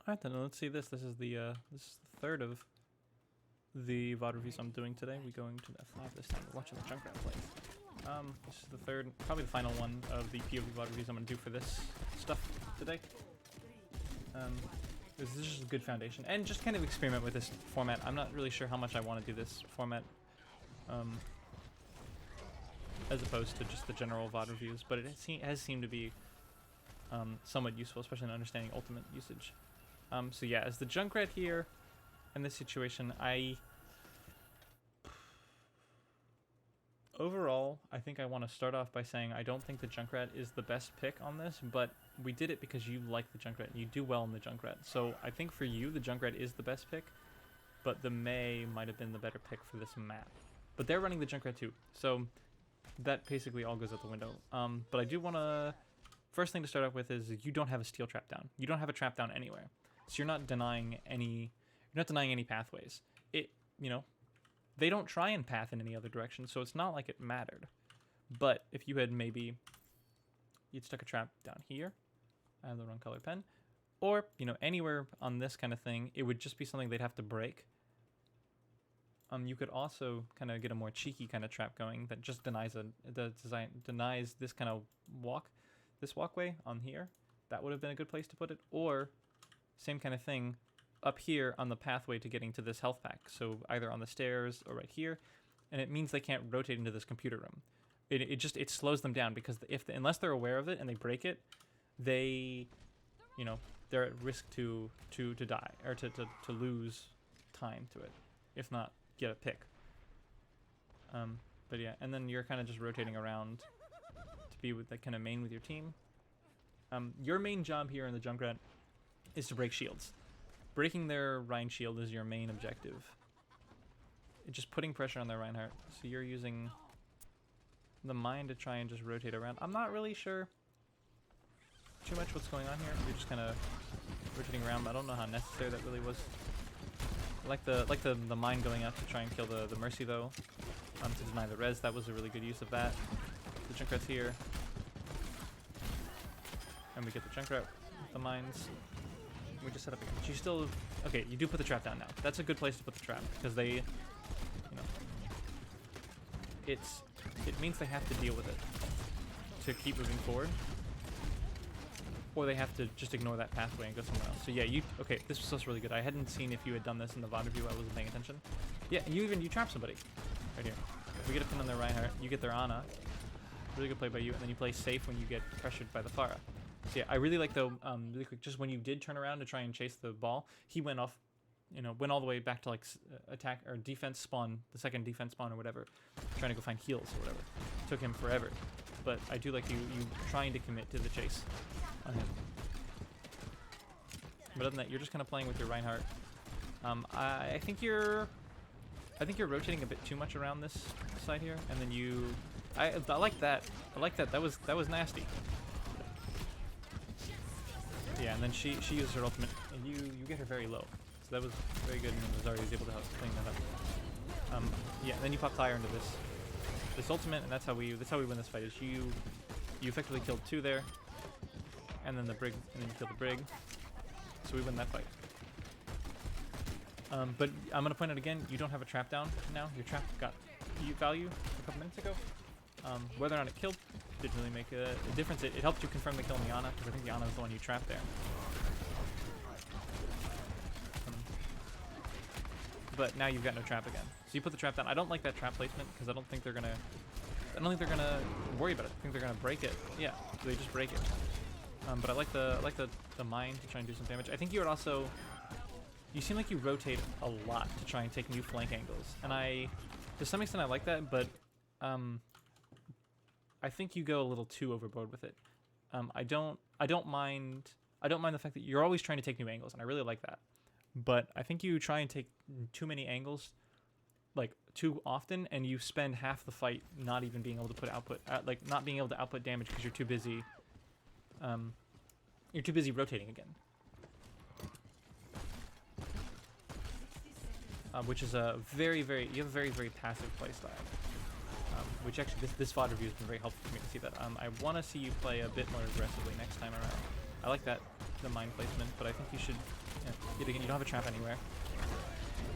Alright then, let's see this. This is the third of the VOD reviews I'm doing today. We're going to F5 this time. We're watching the Junkrat play. This is the third, probably the final one of the POV VOD reviews I'm going to do for this stuff today. This is just a good foundation, and just kind of experiment with this format. I'm not really sure how much I want to do this format, as opposed to just the general VOD reviews, but it has seemed to be somewhat useful, especially in understanding ultimate usage. So yeah, as the Junkrat here, in this situation, overall, I think I want to start off by saying I don't think the Junkrat is the best pick on this, but we did it because you like the Junkrat, and you do well in the Junkrat. So I think for you, the Junkrat is the best pick, but the Mei might have been the better pick for this map. But they're running the Junkrat too, so that basically all goes out the window. But I do want to... First thing to start off with is you don't have a steel trap down. You don't have a trap down anywhere. So you're not denying any pathways. They don't try and path in any other direction, so it's not like it mattered. But if you had you'd stuck a trap down here, I have the wrong color pen, or, anywhere on this kind of thing, it would just be something they'd have to break. You could also kind of get a more cheeky kind of trap going that just denies this kind of walkway on here. That would have been a good place to put it, or same kind of thing up here on the pathway to getting to this health pack. So either on the stairs or right here, and it means they can't rotate into this computer room. It slows them down, because unless they're aware of it and they break it, they're at risk to die, or to lose time to it, if not get a pick. But yeah, and then you're kind of just rotating around to be with that kind of main with your team. Your main job here in the Junkrat is to break shields. Breaking their Rhine shield is your main objective. It's just putting pressure on their Reinhardt. So you're using the mine to try and just rotate around. I'm not really sure too much what's going on here. You're just kind of rotating around. I don't know how necessary that really was. I like the mine going out to try and kill the Mercy though. To deny the res. That was a really good use of that. The Junkrat's here. And we get the Junkrat with the mines. We just set up again. But you still... Okay, you do put the trap down now. That's a good place to put the trap, because they... It means they have to deal with it to keep moving forward. Or they have to just ignore that pathway and go somewhere else. So yeah, okay, this was also really good. I hadn't seen if you had done this in the VOD review. I wasn't paying attention. Yeah, and you trap somebody. Right here. We get a pin on their Reinhardt. You get their Ana. Really good play by you. And then you play safe when you get pressured by the Pharah. So yeah, I really like, though, really quick, just when you did turn around to try and chase the ball, he went off, went all the way back to, like, attack or defense spawn, the second defense spawn or whatever, trying to go find heals or whatever. Took him forever. But I do like you trying to commit to the chase on him. But other than that, you're just kind of playing with your Reinhardt. I think you're rotating a bit too much around this side here, and then I like that. I like that. That was nasty. Yeah, and then she used her ultimate, and you get her very low. So that was very good, and Rosario was able to help clean that up. Yeah, and then you pop fire into this ultimate, and that's how we win this fight. Is you effectively killed 2 there, and then you kill the brig. So we win that fight. But I'm gonna point out again, you don't have a trap down now. Your trap got value a couple minutes ago. Whether or not it killed didn't really make a difference. It helped you confirm the kill on the Ana, because I think the Ana was the one you trapped there. But now you've got no trap again. So you put the trap down. I don't like that trap placement, because I don't think they're gonna worry about it. I think they're gonna break it. Yeah, they just break it. But I like the mine to try and do some damage. I think you would also... You seem like you rotate a lot to try and take new flank angles, and to some extent I like that, but I think you go a little too overboard with it. I don't mind the fact that you're always trying to take new angles, and I really like that. But I think you try and take too many angles, like too often, and you spend half the fight not even being able to put output, not being able to output damage because you're too busy. You're too busy rotating again. Which is a you have a very, very passive playstyle. Which actually, this VOD review has been very helpful for me to see that. I want to see you play a bit more aggressively next time around. I like that. the mine placement, but I think you should. Yet again, you don't have a trap anywhere.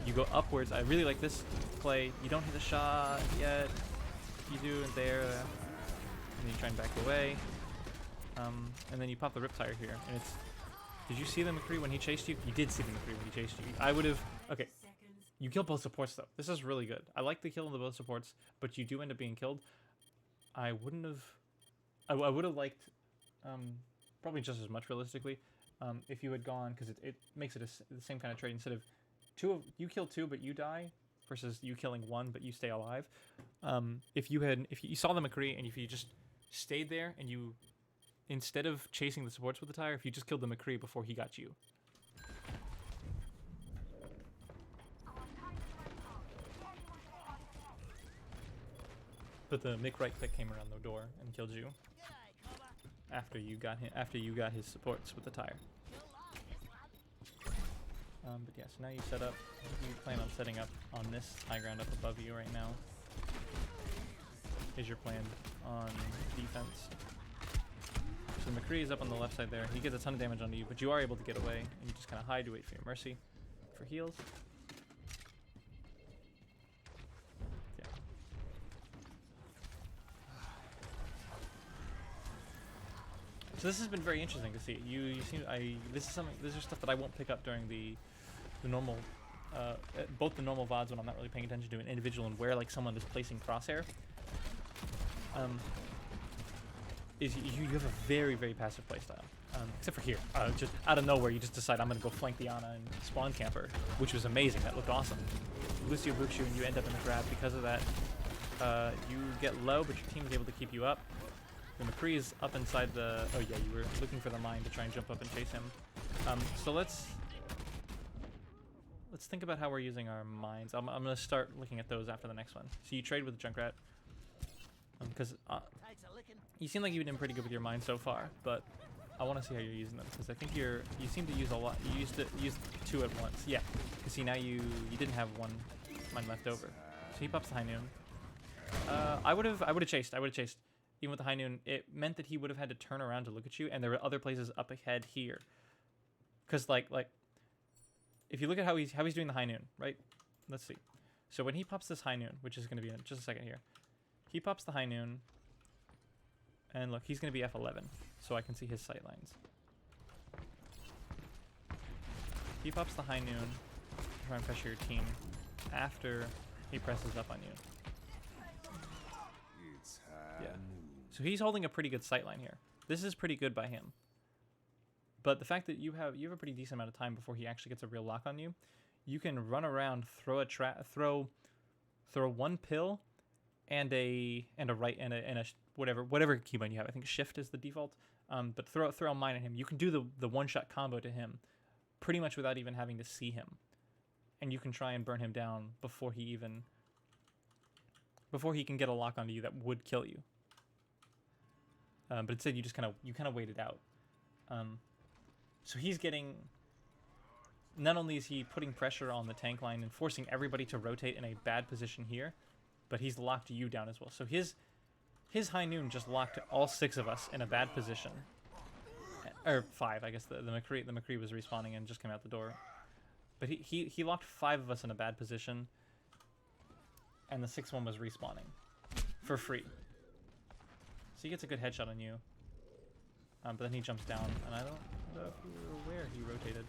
You go upwards. I really like this play. You don't hit a shot yet. You do and there, and then you try and back away. And then you pop the rip tire here, and it's. Did you see the McCree when he chased you? You did see the McCree when he chased you. I would have. Okay. You killed both supports though. This is really good. I like the kill on the both supports, but you do end up being killed. I wouldn't have. I would have liked, probably just as much realistically, if you had gone, because it makes it the same kind of trade. Instead of you kill 2 but you die, versus you killing 1 but you stay alive. If you saw the McCree and if you just stayed there and you, instead of chasing the supports with the tire, if you just killed the McCree before he got you. But the Mick right click came around the door and killed you after you got him, after you got his supports with the tire. But yeah, so now you set up. You plan on setting up on this high ground up above you right now. Is your plan on defense? So McCree is up on the left side there. He gets a ton of damage onto you, but you are able to get away, and you just kind of hide to wait for your mercy for heals. So this has been very interesting to see. You seem this is stuff that I won't pick up during the normal both the normal VODs when I'm not really paying attention to an individual and where like someone is placing crosshair. Is you have a very passive playstyle. Except for here, just out of nowhere you just decide I'm gonna go flank the Ana and spawn camper, which was amazing. That looked awesome. Lucio books you and you end up in the grab because of that. You get low, but your team is able to keep you up. The McCree is up inside the... Oh yeah, you were looking for the mine to try and jump up and chase him. So let's think about how we're using our mines. I'm going to start looking at those after the next one. So you trade with the Junkrat. Because you seem like you've been pretty good with your mines so far, but I want to see how you're using them. Because I think you seem to use a lot. You used 2 at once. Yeah. You see, now you didn't have 1 mine left over. So he pops the high noon. I would have chased. Even with the high noon, it meant that he would have had to turn around to look at you, and there were other places up ahead here. Because like if you look at how he's doing the high noon, right? Let's see. So when he pops this high noon, which is going to be in just a second here, he pops the high noon, and look, he's going to be F11, so I can see his sight lines. He pops the high noon to try and pressure your team after he presses up on you. Yeah. So he's holding a pretty good sightline here. This is pretty good by him. But the fact that you have a pretty decent amount of time before he actually gets a real lock on you, you can run around, throw a throw 1 pill and a whatever keybind you have. I think shift is the default. But throw a mine at him. You can do the one-shot combo to him pretty much without even having to see him. And you can try and burn him down before he can get a lock onto you that would kill you. But instead you just kind of wait it out. So he's getting, not only is he putting pressure on the tank line and forcing everybody to rotate in a bad position here, but he's locked you down as well. So his high noon just locked all 6 of us in a bad position. Or 5, I guess the McCree was respawning and just came out the door. But he locked 5 of us in a bad position, and the 6th one was respawning for free. So he gets a good headshot on you. But then he jumps down, and I don't know if you were aware he rotated.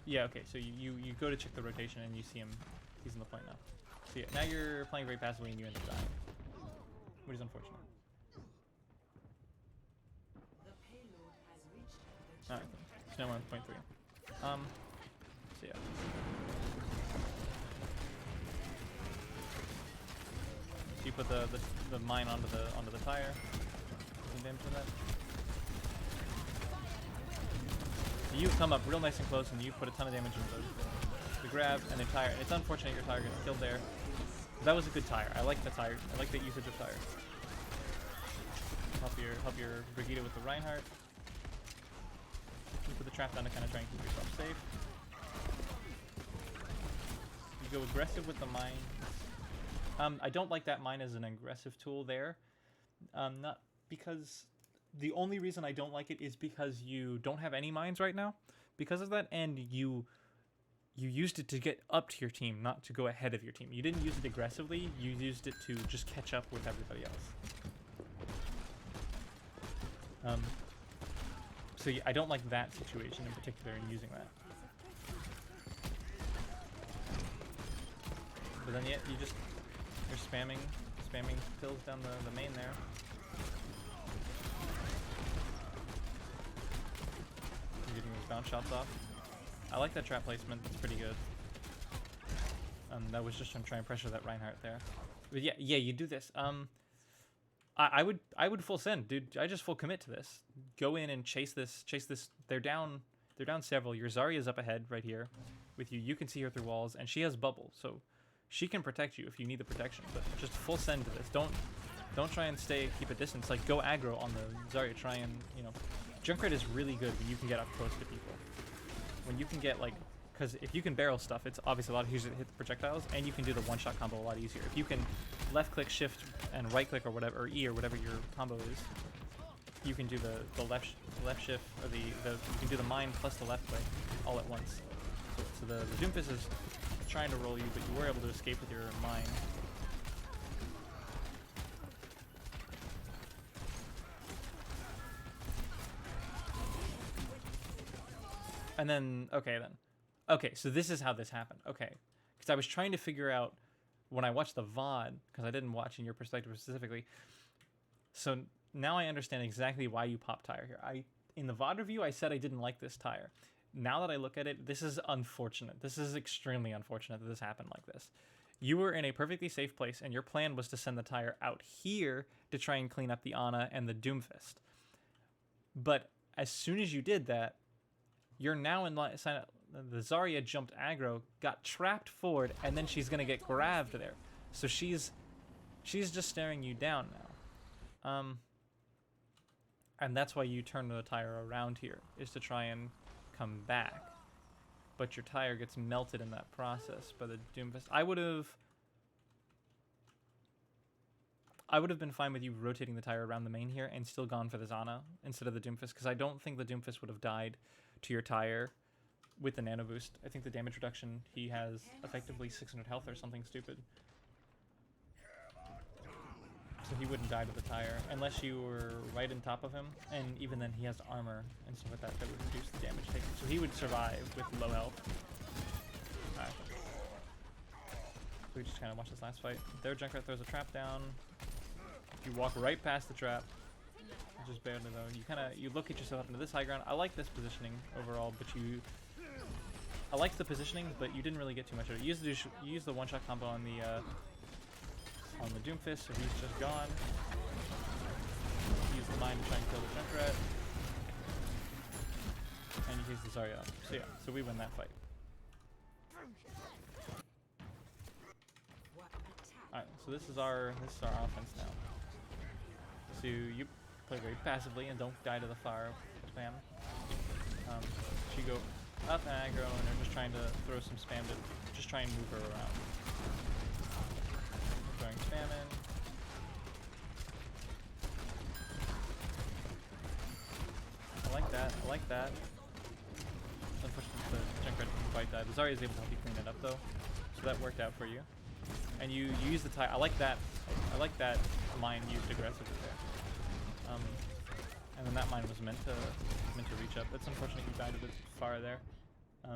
Yeah, okay, so you go to check the rotation, and you see him. He's in the point now. So yeah, now you're playing very passively, and you end up dying. Which is unfortunate. Alright, so now we're on point 3. So yeah. So you put the mine onto the tire. Some damage to that. So you come up real nice and close, and you put a ton of damage into the grab and the tire. It's unfortunate your tire gets killed there. That was a good tire. I like the tire. I like the usage of tire. Help your Brigitte with the Reinhardt. You put the trap down to kind of try and keep yourself safe. You go aggressive with the mine. I don't like that mine as an aggressive tool there. Not because The only reason I don't like it is because you don't have any mines right now because of that, and you used it to get up to your team, not to go ahead of your team. You didn't use it aggressively, you used it to just catch up with everybody else. So yeah, I don't like that situation in particular in using that. But then yeah, you're spamming kills down the main there. You're getting those bounce shots off. I like that trap placement, that's pretty good. That was just to try and pressure that Reinhardt there. But yeah, you do this. I would full send, dude. I just full commit to this. Go in and chase this. They're down several. Your Zarya's up ahead right here with you. You can see her through walls, and she has bubble, so she can protect you if you need the protection. But just full send to this. Don't try and keep a distance. Like, go aggro on the Zarya. Try and, you know, Junkrat is really good when you can get up close to people. When you can get, like, because if you can barrel stuff, it's obviously a lot easier to hit the projectiles, and you can do the one-shot combo a lot easier. If you can left-click, shift, and right-click or whatever, or E or whatever your combo is, you can do the left shift, or you can do the mine plus the left click all at once. So the Doomfist is trying to roll you, but you were able to escape with your mine. And then, okay, so this is how this happened. Okay, because I was trying to figure out when I watched the VOD, because I didn't watch in your perspective specifically. So now I understand exactly why you popped tire here. In the VOD review, I said I didn't like this tire. Now that I look at it, this is unfortunate. This is extremely unfortunate that this happened like this. You were in a perfectly safe place, and your plan was to send the tire out here to try and clean up the Ana and the Doomfist. But as soon as you did that, you're now in line. The Zarya jumped aggro, got trapped forward, and then she's gonna get grabbed there. So she's just staring you down now. And that's why you turn the tire around here, is to try and come back. But your tire gets melted in that process by the Doomfist. I would have been fine with you rotating the tire around the main here and still gone for the Ana instead of the Doomfist, because I don't think the Doomfist would have died to your tire with the nano boost. I think the damage reduction, he has effectively 600 health or something stupid. So he wouldn't die to the tire unless you were right on top of him, and even then he has armor and stuff like that that would reduce the damage taken. So he would survive with low health. Alright. So we just kind of watch this last fight. There, Junkrat throws a trap down. You walk right past the trap. Just barely though. You look at yourself into this high ground. I like this positioning overall, but I liked the positioning, but you didn't really get too much of it. You used the one-shot combo on the Doomfist, so he's just gone. Use the mine to try and kill the Junkrat. And you use the Zarya up. So yeah, so we win that fight. Alright, so this is our offense now. So you play very passively and don't die to the fire spam. She go up and aggro, and they're just trying to throw some spam to just try and move her around. Throwing spam in. I like that. Unfortunately, the Junkrat didn't quite die. The Zarya is able to help you clean it up though, so that worked out for you. And you use the tire. I like that mine used aggressively there. And then that mine was meant to reach up. That's unfortunate you died a bit far there.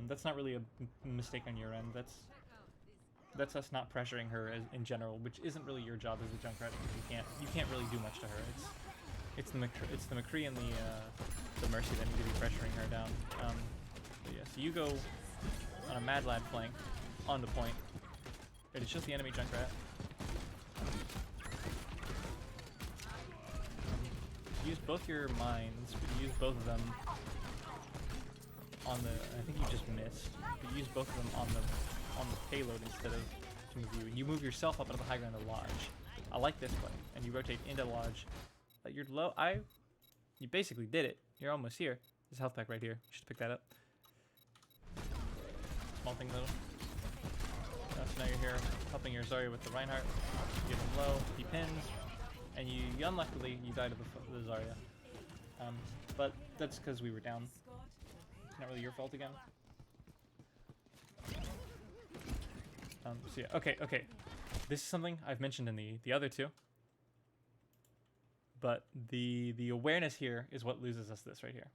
That's not really a mistake on your end. That's us not pressuring her in general, which isn't really your job as a Junkrat. You can't really do much to her. It's the McCree and the Mercy that need to be pressuring her down. But yeah, so you go on a Mad Lad flank on the point. It's just the enemy Junkrat. Use both your mines, but you use both of them on the. I think you just missed. But you use both of them on the payload instead of to move you. And you move yourself up into the high ground to lodge. I like this play, and you rotate into lodge. You're low. You basically did it. You're almost here. There's a health pack right here. You should pick that up. Small thing though. So now you're here helping your Zarya with the Reinhardt. You get him low. He pins. And you unluckily, you die to the Zarya. But that's because we were down. It's not really your fault again. So yeah, okay. This is something I've mentioned in the other two. But the awareness here is what loses us this right here.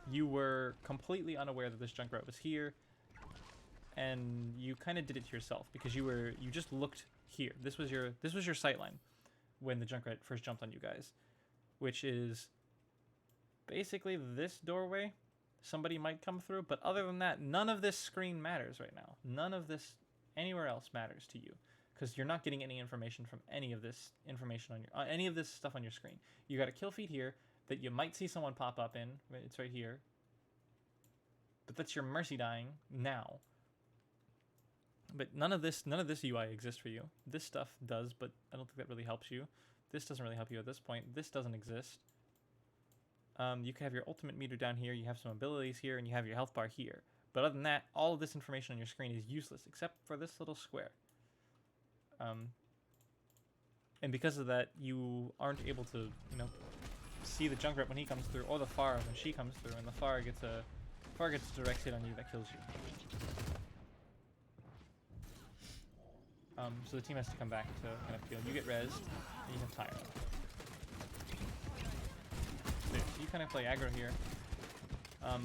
You were completely unaware that this Junkrat was here, and you kind of did it to yourself because you just looked here. This was your sight line when the Junkrat first jumped on you guys, which is basically this doorway. Somebody might come through, but other than that, none of this screen matters right now. None of this anywhere else matters to you because you're not getting any information from any of this information on your any of this stuff on your screen. You got a kill feed here that you might see someone pop up in. It's right here. But that's your Mercy dying now. But none of this UI exists for you. This stuff does, but I don't think that really helps you. This doesn't really help you at this point. This doesn't exist. You can have your ultimate meter down here, you have some abilities here, and you have your health bar here. But other than that, all of this information on your screen is useless, except for this little square. And because of that, you aren't able to, see the Junkrat when he comes through, or the Pharah when she comes through, and the Pharah gets a direct hit on you that kills you. So the team has to come back to kind of heal. You get rezzed, and you have Tire. So you kind of play aggro here. I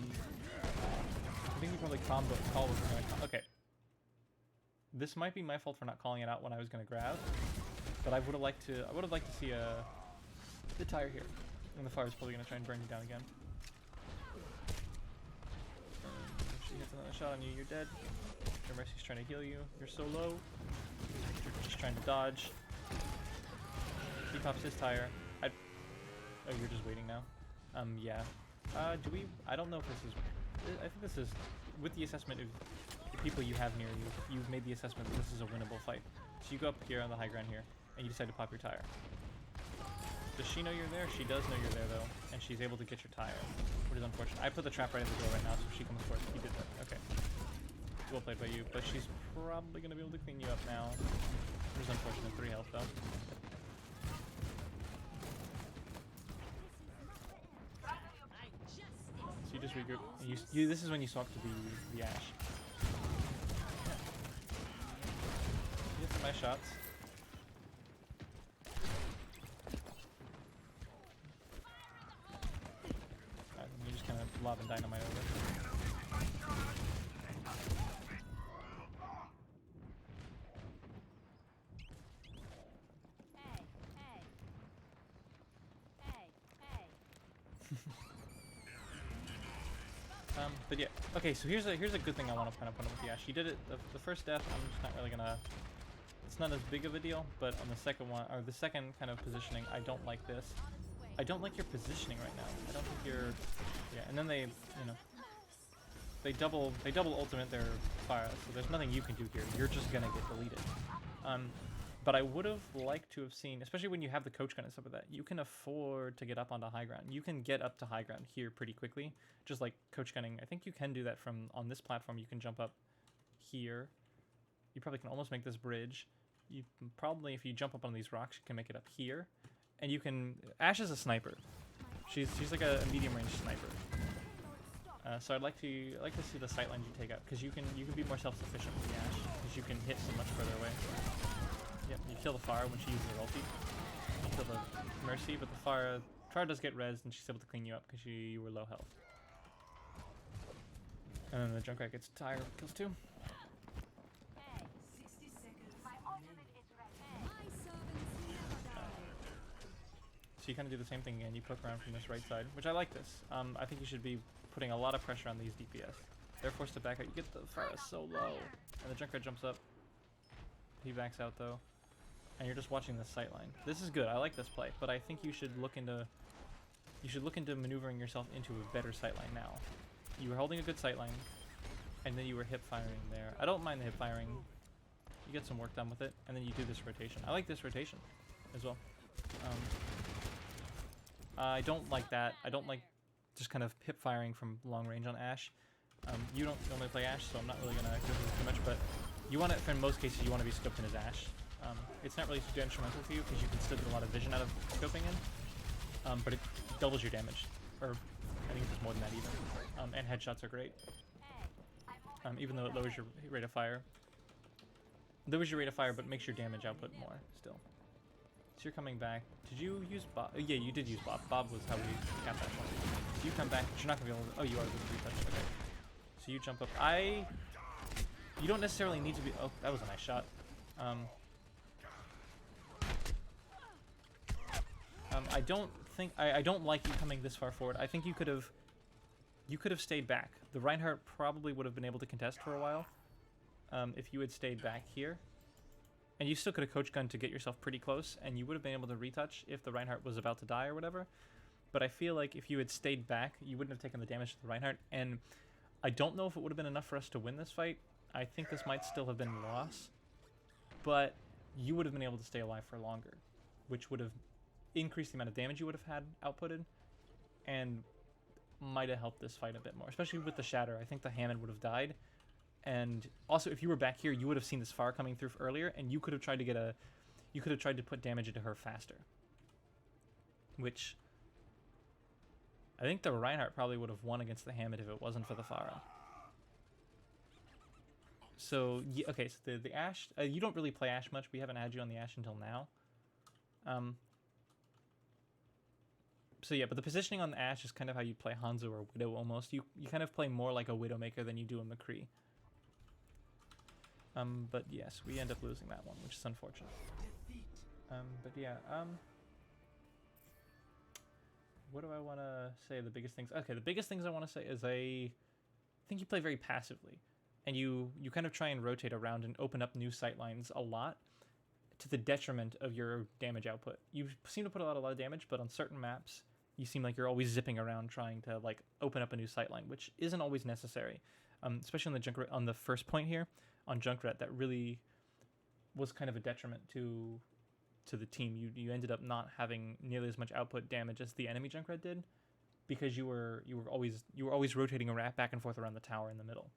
think you probably call what we're going to. Okay. This might be my fault for not calling it out when I was going to grab, but I would have liked to see the Tire here, and the Pharah is probably going to try and burn you down again. If she hits another shot on you, you're dead. Your Mercy's trying to heal you. You're so low. You're just trying to dodge. He pops his Tire. Oh, you're just waiting now. Yeah. I don't know if this is. I think this is with the assessment of the people you have near you. You've made the assessment that this is a winnable fight. So you go up here on the high ground here, and you decide to pop your Tire. Does she know you're there? She does know you're there though, and she's able to get your Tire, which is unfortunate. I put the trap right at the door right now, so if she comes forward, you did that. Okay. Well played by you, but she's probably going to be able to clean you up now. Which is unfortunate. 3 health though. So you just regroup. This is when you swap to the Ashe. Yeah. You get some nice shots. You just kind of lobbing dynamite over. But yeah, okay, so here's a good thing I want to kind of put up with the Ashe. She did it the first death. I'm just not really gonna. It's not as big of a deal, but on the second one, or the second kind of positioning, I don't like this. I don't like your positioning right now. I don't think you're. Yeah, and then they double ultimate their Pharah, so there's nothing you can do here. You're just gonna get deleted. But I would have liked to have seen, especially when you have the coach gun and stuff like that, you can afford to get up onto high ground. You can get up to high ground here pretty quickly, just like coach gunning. I think you can do that from on this platform. You can jump up here. You probably can almost make this bridge. You probably, if you jump up on these rocks, you can make it up here. And you can. Ashe is a sniper. She's like a medium range sniper. So I'd like to see the sight lines you take out, because you can be more self-sufficient with the Ashe, because you can hit so much further away. Yep, you kill the Pharah when she uses her ulti. You kill the Mercy, but the Pharah does get rezzed, and she's able to clean you up because you were low health. And then the Junkrat gets Tire, kills 2. So you kind of do the same thing again. You poke around from this right side, which I like this. I think you should be putting a lot of pressure on these DPS. They're forced to back out. You get the Pharah so low, and the Junkrat jumps up. He backs out though, and you're just watching the sight line. This is good. I like this play, but I think you should look into maneuvering yourself into a better sight line now. You were holding a good sight line, and then you were hip firing there. I don't mind the hip firing. You get some work done with it, and then you do this rotation. I like this rotation as well. I don't like that. I don't like just kind of hip firing from long range on Ashe. You don't normally play Ashe, so I'm not really gonna go through this too much, but you want it, in most cases, you want to be scoped in as Ashe. It's not really too instrumental for you because you can still get a lot of vision out of scoping in. but it doubles your damage, or I think it's more than that even. And headshots are great, even though it lowers your rate of fire. Lowers your rate of fire, but makes your damage output more still. So you're coming back. Did you use Bob? Yeah, you did use Bob. Bob was how we got that one. So you come back, but you're not gonna be able to. Oh, you are with 3 touch. Okay. So you jump up. You don't necessarily need to be. Oh, that was a nice shot. I don't think I don't like you coming this far forward. I think you could have stayed back. The Reinhardt probably would have been able to contest for a while if you had stayed back here. And you still could have coach gunned to get yourself pretty close, and you would have been able to retouch if the Reinhardt was about to die or whatever. But I feel like if you had stayed back, you wouldn't have taken the damage to the Reinhardt. And I don't know if it would have been enough for us to win this fight. I think this might still have been a loss. But you would have been able to stay alive for longer, which would have increased the amount of damage you would have had outputted, and might have helped this fight a bit more, especially with the Shatter. I think the Hammond would have died. And also, if you were back here, you would have seen this fire coming through earlier, and you could have tried to get you could have tried to put damage into her faster. Which I think the Reinhardt probably would have won against the Hammond if it wasn't for the Pharah. So yeah, okay, so the Ashe, you don't really play Ashe much. We haven't had you on the Ashe until now. So yeah, but the positioning on the Ashe is kind of how you play Hanzo or Widow almost. You kind of play more like a Widowmaker than you do a McCree. But yes, we end up losing that one, which is unfortunate. But yeah, what do I want to say the biggest things? Okay, the biggest things I want to say is I think you play very passively. And you kind of try and rotate around and open up new sight lines a lot to the detriment of your damage output. You seem to put a lot of damage, but on certain maps, you seem like you're always zipping around trying to like open up a new sight line, which isn't always necessary. Especially on the Junkrat, on the first point here, on Junkrat, that really was kind of a detriment to the team. You ended up not having nearly as much output damage as the enemy Junkrat did, because you were always rotating around back and forth around the tower in the middle.